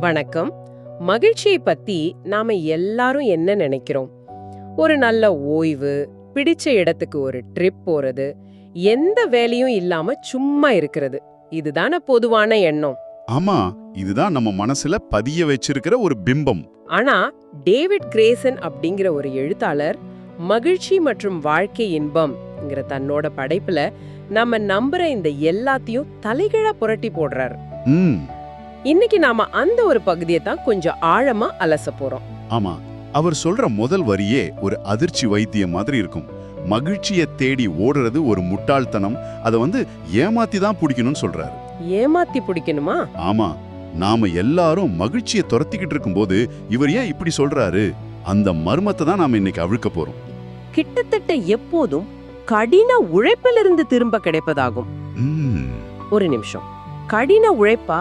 வணக்கம். மகிழ்ச்சியை பத்தி நாம எல்லாரும் என்ன நினைக்கிறோம்? ஒரு நல்ல ஓய்வு, பிடிச்ச இடத்துக்கு ஒரு ட்ரிப் போறது, எந்த வேலையும் இல்லாம சும்மா இருக்கிறது. இதுதான பொதுவான எண்ணம். ஆமா, இதுதான் நம்ம மனசுல பதிய வச்சிருக்கிற ஒரு பிம்பம். ஆனா டேவிட் கிரேசன் அப்படிங்கிற ஒரு எழுத்தாளர் மகிழ்ச்சி மற்றும் வாழ்க்கை இன்பம்ங்கிற தன்னோட படைப்புல நம்ம நம்புற இந்த எல்லாத்தையும் தலைகீழா புரட்டி போடுறாரு. ம் இன்னைக்கு நாம அந்த ஒரு பகுதியை தான் கொஞ்சம் ஆழமா அலச போறோம். ஆமா, அவர் சொல்ற முதல் வரியே ஒரு அதிர்ச்சி வைத்தியம் மாதிரி இருக்கும். மகிழ்ச்சியை தேடி ஓடுறது ஒரு முட்டாள்தனம், அதை ஏமாத்தி தான் பிடிக்கணும்னு சொல்றாரு. ஏமாத்தி பிடிக்கணுமா? ஆமா, நாம எல்லாரும் மகிழ்ச்சியை துரத்திக்கிட்டு இருக்கும்போது இவர் ஏன் இப்படி சொல்றாரு? அந்த மர்மத்தை தான் நாம இன்னைக்கு அவிழ்க்க போறோம். கிட்டத்தட்ட எப்போதும் கடின உழைப்பிலிருந்து திரும்ப கிடைப்பதாகும். ஒரு நிமிஷம், கடின உழைப்பா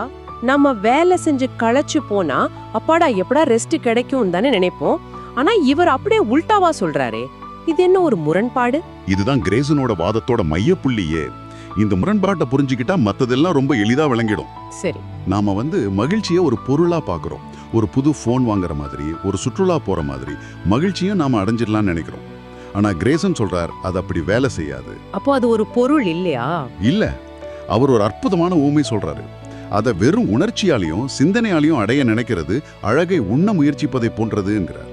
நம்ம வேலை செஞ்சு களைச்சு போனா அப்பாடா எப்படா ரெஸ்ட் கிடைக்கும் தானே நினைப்போம். ஆனா இவர் அப்படியே உல்டாவா சொல்றாரே, இது என்ன ஒரு முரண்பாடு? இதுதான் கிரேசனோட வாதத்தோட மையப்புள்ளியே. இந்த முரண்பாட்டை புரிஞ்சுக்கிட்டா மத்ததெல்லாம் ரொம்ப எளிதா விளங்கிடும். சரி, நாம மகிழ்ச்சியை ஒரு பொருளா பாக்குறோம். ஒரு புது போன் வாங்குற மாதிரி, ஒரு சுற்றுலா போற மாதிரி மகிழ்ச்சியும் நாம அடைஞ்சிடலாம்னு நினைக்கிறோம். ஆனா கிரேசன் சொல்றார், அது அப்படி வேலை செய்யாது. அப்போ அது ஒரு பொருள் இல்லையா? இல்ல, அவர் ஒரு அற்புதமான ஊமை சொல்றாரு. அதை வெறும் உணர்ச்சியாலையும் சிந்தனையாலையும் அடைய நினைக்கிறது அழகை உண்ண முயற்சிப்பதை போன்றதுங்கிறார்.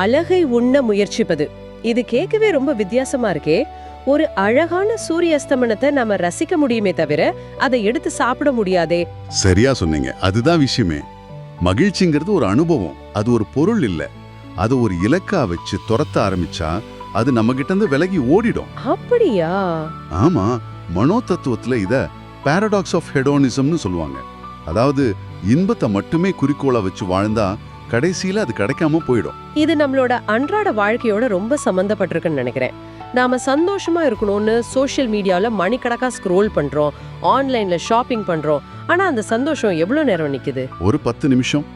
அழகை உண்ண முயற்சிப்பது, இது கேட்கவே ரொம்ப வித்தியாசமா இருக்கே. ஒரு அழகான சூரிய அஸ்தமனத்தை நாம ரசிக்க முடியுமே தவிர அதை எடுத்து சாப்பிட முடியாதே. சரியா சொன்னீங்க, அதுதான் விஷயமே. மகிழ்ச்சிங்கிறது ஒரு அனுபவம், அது ஒரு பொருள் இல்ல. அது ஒரு இலக்கா வச்சு துரத்த ஆரம்பிச்சா அது நம்ம கிட்ட இருந்து விலகி ஓடிடும். அப்படியா? ஆமா, மனோ தத்துவத்துல இத பாரடாக்ஸ் ஆஃப் ஹெடோனிசம்னு சொல்லுவாங்க. அதாவது இன்பத்தை மட்டுமே குறிக்கோளா வச்சு வாழ்ந்தா கடைசியில அது கிடைக்காம போயிடும். இது நம்மளோட அன்றாட வாழ்க்கையோட ரொம்ப சம்பந்தப்பட்டிருக்குன்னு நினைக்கிறேன். நாம சந்தோஷமா இருக்கணும்னு சோஷியல் மீடியால மணிக்கணக்கா ஸ்க்ரோல் பண்றோம், ஆன்லைன்ல ஷாப்பிங் பண்றோம். ஆனா அந்த சந்தோஷம் எவ்வளவு நேரம் நிக்குது? ஒரு 10 நிமிஷம்,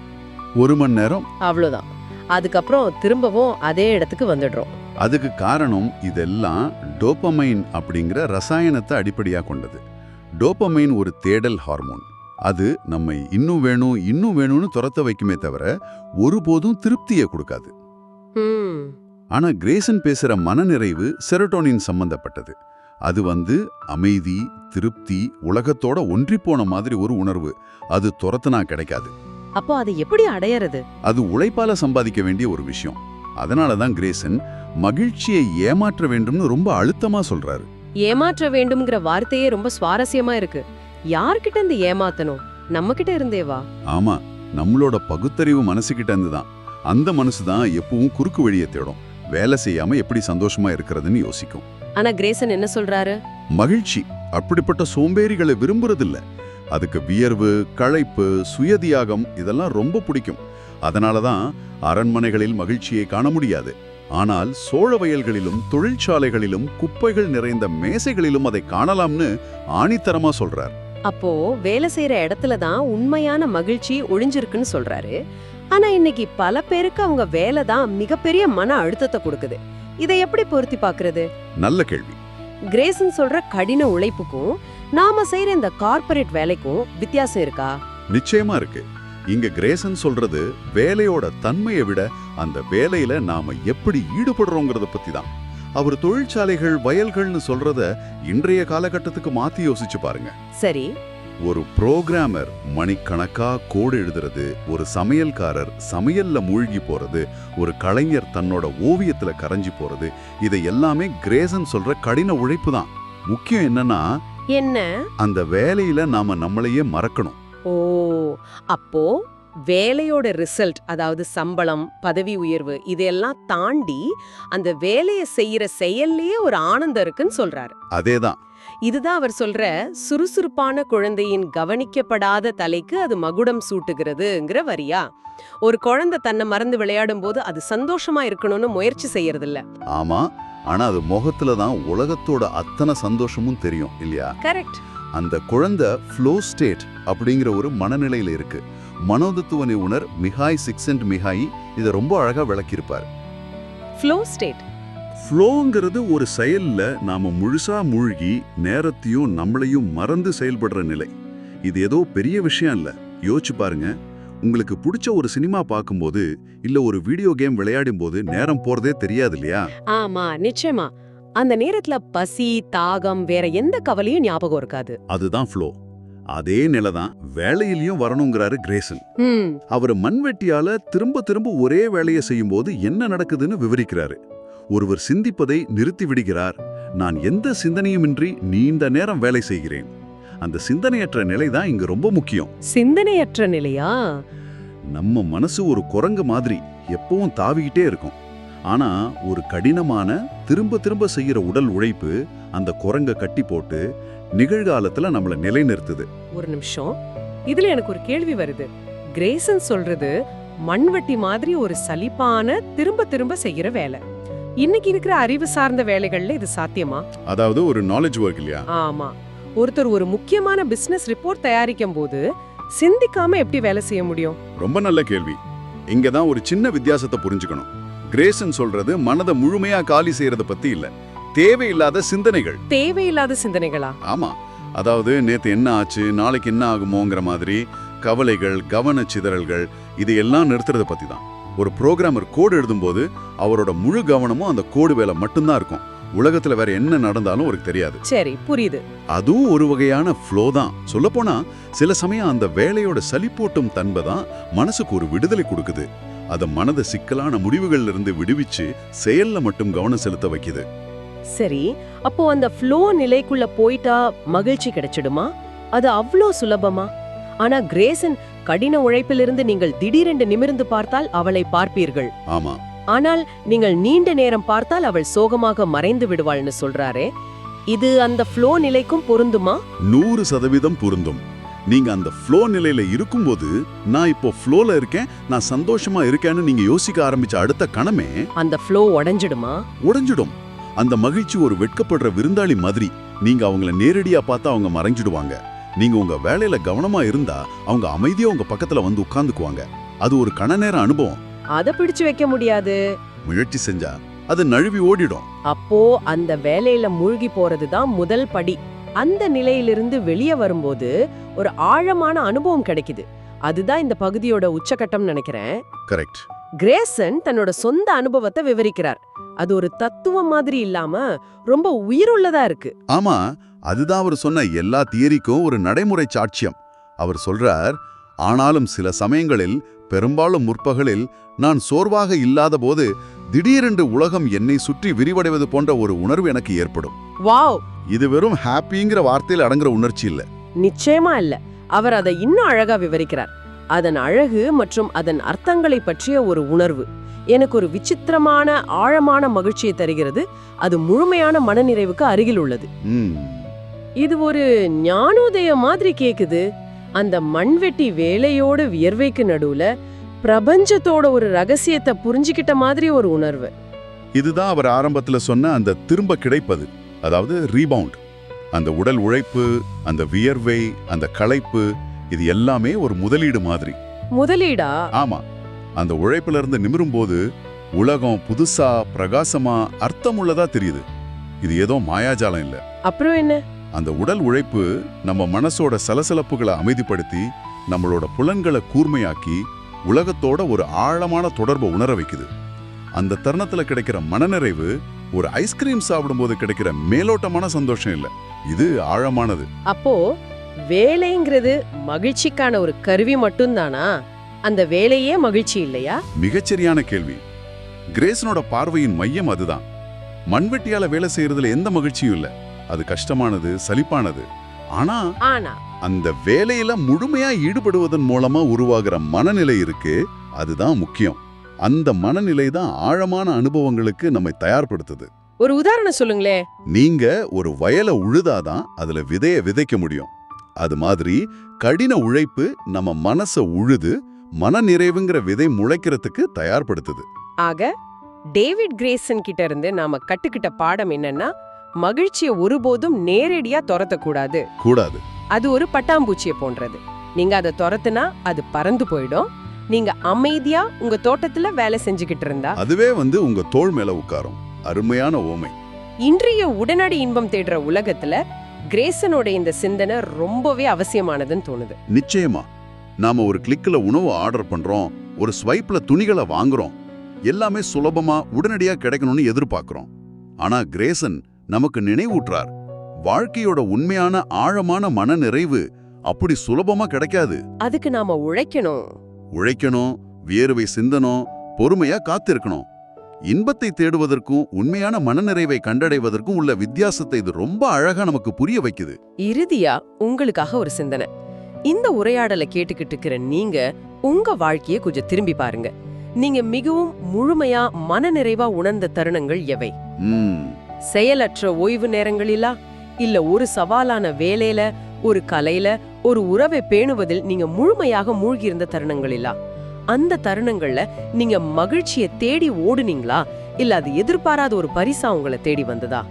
1 மணி நேரம், அவ்வளவுதான். அதுக்கப்புறம் திரும்பவும் அதே இடத்துக்கு வந்துடுறோம். அதுக்கு காரணம் இதெல்லாம் டோபமைன் அப்படிங்கிற ரசாயனத்தை அடிப்படையா கொண்டது. டோபமைன் ஒரு தேடல் ஹார்மோன். அது நம்மை இன்னும் வேணும்னு துரத்த வைக்குமே தவிர ஒருபோதும் திருப்தியை கொடுக்காது. ஆனா கிரேசன் பேசுற மனநிறைவு செரோட்டோனின் சம்பந்தப்பட்டது. அது அமைதி, திருப்தி, உலகத்தோட ஒன்றிப்போன மாதிரி ஒரு உணர்வு. அது துரத்துனா கிடைக்காது. அப்போ அது எப்படி அடையறது? அது உழைப்பால சம்பாதிக்க வேண்டிய ஒரு விஷயம். அதனாலதான் கிரேசன் மகிழ்ச்சியை ஏமாற்ற வேண்டும்னு ரொம்ப அழுத்தமா சொல்றாரு. ஏமாற்ற வேண்டும்ங்கிற வார்த்தையே ரொம்ப சுவாரஸ்யமா இருக்கு. யார்கிட்ட இருந்து ஏமாத்தணும்? நம்ம கிட்ட இருந்தேவா? ஆமா, நம்மளோட பகுத்தறிவு மனசுகிட்ட இருந்துதான். அந்த மனசுதான் எப்பவும் குறுக்கு வழியை தேடும். வேலை செய்யாம எப்படி சந்தோஷமா இருக்கிறதுன்னு யோசிக்கும். ஆனா கிரேசன் என்ன சொல்றாரு? மகிழ்ச்சி அப்படிப்பட்ட சோம்பேறிகளை விரும்புறதில்ல. அதுக்கு வியர்வு, களைப்பு, சுயதியாகம் இதெல்லாம் ரொம்ப பிடிக்கும். அதனாலதான் அரண்மனைகளில் மகிழ்ச்சியை காண முடியாது. ஆனால் சோழ வயல்களிலும் தொழிற்சாலைகளிலும் குப்பைகள் நிறைந்த மேசைகளிலும் அதை காணலாம்னு ஆணித்தரமா சொல்றார். அப்போ வேலை செய்யற இடத்துல தான் உண்மையான மகிழ்ச்சி ஒளிஞ்சிருக்குன்னு சொல்றாரு. ஆனா இன்னைக்கு பல பேருக்கு அவங்க வேலை தான் மிகப்பெரிய மன அழுத்தத்தை கொடுக்குது. இதை எப்படி பொருத்தி பாக்குறது? நல்ல கேள்வி. கிரேசன் சொல்ற கடின உழைப்புக்கும் நாம செய்யற இந்த கார்ப்பரேட் வேலைக்கும் வித்தியாசம் இருக்கா? நிச்சயமா இருக்கு. இங்க கிரேசன் சொல்றது வேலையோட தன்மையை விட அந்த வேலையில நாம எப்படி ஈடுபடுறோங்கிறத பத்தி தான். அவர் தொழிற்சாலைகள், வயல்கள்னு சொல்றத இன்றைய காலகட்டத்துக்கு மாத்தி யோசிச்சு பாருங்க. சரி, ஒரு புரோகிராமர் மணிக்கணக்கா கோடு எழுதுறது, ஒரு சமையல்காரர் சமையல்ல மூழ்கி போறது, ஒரு கலைஞர் தன்னோட ஓவியத்துல கரைஞ்சி போறது, இதை எல்லாமே கிரேசன் சொல்ற கடின உழைப்பு தான். முக்கியம் என்ன, அந்த வேலையில நாம நம்மளையே மறக்கணும். ஓ, அப்போ வேலையோட ரிசல்ட், அதாவது சம்பளம், பதவி உயர்வு, இதெல்லாம் தாண்டி அந்த வேலையை செய்யற செயல்லையே ஒரு ஆனந்தம் இருக்குன்னு சொல்றாரு. அதேதான். இதுதான் அவர் சொல்ற சுறுசுறுப்பான குழந்தையின் கவனிக்கப்படாத தலைக்கு அது மகுடம் சூட்டுகிறதுங்கிற வரியா? ஒரு குழந்தை தன்னை மறந்து விளையாடும் போது அது சந்தோஷமா இருக்கணும்னு முயற்சி செய்யறது இல்ல. ஆமா, ஆனா அது முகத்துல தான் உலகத்தோட அத்தனை சந்தோஷமும் தெரியும் இல்லையா? கரெக்ட். அந்த குழந்தை ஃப்ளோ ஸ்டேட் அப்படிங்கிற ஒரு மனநிலையில இருக்கு. மனோதத்துவ நிபுணர் மிஹாய் சிக்சென்ட்மிஹாய் இதை ரொம்ப அழகா விளக்கியிருப்பார். ஃப்ளோ ஸ்டேட், ஃப்ளோங்கிறது ஒரு செயல்ல நாம முழுசா மூழ்கி நேரத்தையும் நம்மளையும் மறந்து செயல்படுற நிலை. இது ஏதோ பெரிய விஷயம் இல்ல. யோசிச்சு பாருங்க, உங்களுக்கு பிடிச்ச ஒரு சினிமா பார்க்கும்போது இல்ல ஒரு வீடியோ கேம் விளையாடும் போது நேரம் போறதே தெரியாது இல்லையா? ஆமா, நிச்சயமா. அந்த நேரத்துல பசி, தாகம், வேற எந்த கவலையும் ஞாபகம் இருக்காது. அதுதான் ஃப்ளோ. அதே நிலைதான் வேலையிலயும் வரணுங்கிறாரு கிரேசன். அவர் மண்வெட்டியால திரும்ப திரும்ப ஒரே வேலையை செய்யும் போது என்ன நடக்குதுன்னு விவரிக்கிறாரு. ஒருவர் சிந்திப்பதை நிறுத்தி விடுகிறார். நான் எந்த சிந்தனையுமின்றி நீண்ட நேரம் வேலை செய்கிறேன். அந்த சிந்தனையற்ற நிலை தான் இங்க ரொம்ப முக்கியம். சிந்தனையற்ற நிலையா? நம்ம மனசு ஒரு குரங்கு மாதிரி எப்பவும் தாவிக்கிட்டே இருக்கும். ஆனா ஒரு கடினமான திரும்ப திரும்ப செய்யற உடல் உழைப்பு அந்த குரங்க கட்டி போட்டு நிகழ்காலத்துல நம்மள நிலைநிறுத்துது. ஒரு நிமிஷம், இதுல எனக்கு ஒரு கேள்வி வருது. கிரேசன் சொல்றது மண்வெட்டி மாதிரி ஒரு சலிப்பான திரும்ப திரும்ப செய்யற வேலை. இன்னைக்கு இருக்கிற அறிவு சார்ந்த வேலைகள்ல இது சாத்தியமா? அதாவது ஒரு நாலேஜ் ஒர்க் இல்லையா? ஆமா. ஒருத்தர் ஒரு முக்கியமான பிசினஸ் ரிப்போர்ட் தயாரிக்கும் போது சிந்திக்காம எப்படி வேலை செய்ய முடியும்? ரொம்ப நல்ல கேள்வி. இங்கதான் ஒரு சின்ன வித்தியாசத்தை புரிஞ்சுக்கணும். கிரேசன் சொல்றது மனதை முழுமையா காலி செய்யறத பத்தி இல்ல, தேவையில்லாத சிந்தனைகள். தேவையில்லாத சிந்தனைகளா? ஆமா. அதாவது நேத்து என்ன ஆச்சு, நாளைக்கு என்ன ஆகுமோங்கிற மாதிரி கவலைகள், கவனச்சிதறல்கள், இதையெல்லாம் நிறுத்துறத பத்தி தான். ஒரு புரோகிராமர் கோடு எழுதும்போது அவரோட முழு கவனமும் அந்த கோடு வேலை மட்டும்தான் இருக்கும். உலகத்துல வேற என்ன நடந்தாலும் அவருக்கு தெரியாது. சரி, புரியுது. அதுவும் ஒரு வகையான ஃப்ளோ தான். சொல்லப்போனா சில சமயம் அந்த வேலையோட சலிப்போட்டும் தன்மை தான் மனசுக்கு ஒரு விடுதலை கொடுக்குது. அத மனதை சிக்கலான முடிவுகள்ல இருந்து விடுவிச்சு செயல்ல மட்டும் கவனம் செலுத்த வைக்குது. சரி, அப்போ அந்த ஃப்ளோ நிலைக்குள்ள போயிட்டா மகிழ்ச்சி கிடைச்சிடுமா? அது அவ்வளோ சுலபமா? ஆனா கிரேசன் கடின உழைப்பிலிருந்து நீங்கள் திடீரென்று நிமிர்ந்து பார்த்தால் அவளை பார்ப்பீர்கள். ஆமா. ஆனால் நீங்கள் நீண்ட நேரம் பார்த்தால் அவள் சோகமாக மறைந்து விடுவாள்னு சொல்றாரே, இது அந்த ஃப்ளோ நிலைக்கும் பொருந்துமா? 100% பொருந்தும். நீங்க அந்த ஃப்ளோ நிலையில இருக்கும்போது நான் இப்போ ஃப்ளோல இருக்கேன், நான் சந்தோஷமா இருக்கேன்னு நீங்க யோசிக்க ஆரம்பிச்ச அடுத்த கணமே அந்த ஃப்ளோ உடைஞ்சிடுமா? உடைஞ்சிடும். அந்த மகிழ்ச்சி ஒரு வெட்கப்படுற விருந்தாளி மாதிரி. நீங்க அவங்கள நேரடியா பார்த்தா அவங்க மறைஞ்சிடுவாங்க. நீங்க உங்க வேலையில கவனமா இருந்தா அவங்க அமைதியா உங்க பக்கத்துல வந்து உட்கார்ந்துக்குவாங்க. அது ஒரு கணநேர அனுபவம். அத பிடிச்சு வைக்க முடியாது. முயற்சி செஞ்சா அது நழுவி ஓடிடும். அப்போ அந்த வேலையில மூழ்கி போறதுதான் முதல் படி. அந்த நிலையிலிருந்து வெளியே வரும்போது ஒரு ஆழமான அனுபவம் கிடைக்குது. அதுதான் இந்த பகுதியோட உச்சகட்டம் நினைக்கிறேன். கரெக்ட். கிரேசன் தன்னோட சொந்த அனுபவத்தை விவரிக்கிறார். அது ஒரு தத்துவம் மாதிரி இல்லாம ரொம்ப உயிருள்ளதா இருக்கு. ஆமா, அதுதான் அவர் சொன்ன எல்லா தியரிக்கும் ஒரு நடைமுறை சாட்சியம். அவர் சொல்றார், ஆனாலும் சில சமயங்களில், பெரும்பாலும் முற்பகலில், நான் சோர்வாக இல்லாத போது திடீரென்று உலகம் என்னை சுற்றி விரிவடைவது போன்ற ஒரு உணர்வு எனக்கு ஏற்படும். வாவ்! இது வெறும் ஹாப்பிங்கிற வார்த்தையில் அடங்குற உணர்ச்சி இல்ல. நிச்சயமா இல்ல. அவர் அதை இன்னும் அழகா விவரிக்கிறார். அதன் அழகு மற்றும் அதன் அர்த்தங்களை பற்றிய ஒரு உணர்வு எனக்கு ஒரு விசித்திரமான ஆழமான மகிழ்ச்சியை தருகிறது. அது முழுமையான மனநிறைவுக்கு அருகில் உள்ளது. இது ஒரு ஞானோதயம் மாதிரி கேக்குது. அந்த மண்வெட்டி வேலையோட வியர்வைக்கு நடுவுல பிரபஞ்சத்தோட ஒரு ரகசியத்தை புரிஞ்சுக்கிட்ட மாதிரி ஒரு உணர்வு. இதுதான் அவர் ஆரம்பத்துல சொன்ன அந்த திரும்ப கிடைப்பது, அதாவது ரீபவுண்ட். அந்த உடல் உழைப்பு, அந்த வியர்வை, அந்த களைப்பு, இது எல்லாமே ஒரு முதலீடு மாதிரி. முதலீடா? ஆமா. அந்த உழைப்புல இருந்து நிமிரும் போது உலகம் புதுசா, பிரகாசமா, அர்த்தமுள்ளதா தெரியுது. இது ஏதோ மாயாஜாலம் இல்ல. அப்புறம் என்ன? அந்த உடல் உழைப்பு நம்ம மனசோட சலசலப்புகளை அமைதிப்படுத்தி, நம்மளோட புலன்களை கூர்மையாக்கி, உலகத்தோட ஒரு ஆழமான தொடர்பை உணர வைக்குது. அந்த தருணத்துல கிடைக்கிற மனநிறைவு ஒரு ஐஸ்கிரீம் சாப்பிடும்போது கிடைக்கிற மேலோட்டமான சந்தோஷம் இல்ல, இது ஆழமானது. அப்போ வேலைங்கிறது மகிழ்ச்சிக்கான ஒரு கருவி மட்டும்தானா? அந்த வேலையே மகிழ்ச்சி இல்லையா? மிகச்சரியான கேள்வி. கிரேசனோட பார்வையின் மையம் அதுதான். மண்வெட்டியால வேலை செய்யறதுல எந்த மகிழ்ச்சியும் இல்ல. அது கஷ்டமானது, சலிப்பானது. ஆனா அந்த வேலையில முழுமையா ஈடுபடுவதன் மூலமா உருவாகிற மனநிலை இருக்கு, அதுதான் முக்கியம். அந்த மனநிலை தான் ஆழமான அனுபவங்களுக்கு நம்மை தயார்படுத்துது. ஒரு உதாரணம் சொல்லுங்களே. நீங்க ஒரு வயலை உழுதாதான் அதுல விதைய விதைக்க முடியும். அது மாதிரி கடின உழைப்பு நம்ம மனச உழுது மனநிறைவுங்கிற விதை முளைக்கிறதுக்கு தயார்படுத்துது. ஆக டேவிட் கிரேசன் கிட்ட இருந்து நாம கட்டுக்கிட்ட பாடம் என்னன்னா, மகிழ்ச்சியை ஒருபோதும் நேரடியா துரத்தக்கூடாது. அது ஒரு பட்டாம்பூச்சியை போன்றது. நீங்க அதை துரத்துனா அது பறந்து போயிடும். நீங்க அமைதியா உங்க தோட்டத்துல வேலை செஞ்சுக்கிட்டு இருந்தா அதுவே உங்க தோள் மேல உட்காரும். அருமையான ஓமை. இன்றைய உடனடி இன்பம் தேடுற உலகத்துல கிரேசனோட இந்த சிந்தனை ரொம்பவே அவசியமானதுன்னு தோணுது. நிச்சயமா. நாம ஒரு கிளிக்ல உணவு ஆர்டர் பண்றோம், ஒரு ஸ்வைப்ல துணிகளை வாங்குறோம், எல்லாமே சுலபமா உடனடியா கிடைக்கணும்னு எதிர்பார்க்கிறோம். ஆனா கிரேசன் நமக்கு நினைவூட்டுறார், வாழ்க்கையோட உண்மையான ஆழமான மன நிறைவு அப்படி சுலபமா கிடைக்காது. அதுக்கு நாம உழைக்கணும், வியர்வை சிந்தணும், பொறுமையா காத்திருக்கணும். இன்பத்தை தேடுவதற்கும் உண்மையான மனநிறைவை கண்டடைவதற்கும் உள்ள வித்தியாசத்தை இது ரொம்ப அழகா நமக்கு புரிய வைக்குது. இறுதியா உங்களுக்காக ஒரு சிந்தனை. இந்த உரையாடலை கேட்டுக்கிட்டு இருக்கிற நீங்க உங்க வாழ்க்கையை கொஞ்சம் திரும்பி பாருங்க. நீங்க மிகவும் முழுமையா மனநிறைவா உணர்ந்த தருணங்கள் எவை? செயலற்ற ஓய்வு நேரங்களிலா, இல்ல ஒரு சவாலான வேலையில, ஒரு கலையில, ஒரு உறவை பேணுவதில் நீங்க முழுமையாக மூழ்கியிருந்த தருணங்களிலா? அந்த தருணங்கள்ல நீங்க மகிழ்ச்சியை தேடி ஓடுனீங்களா, இல்ல அது எதிர்பாராத ஒரு பரிசா உங்களை தேடி வந்ததா?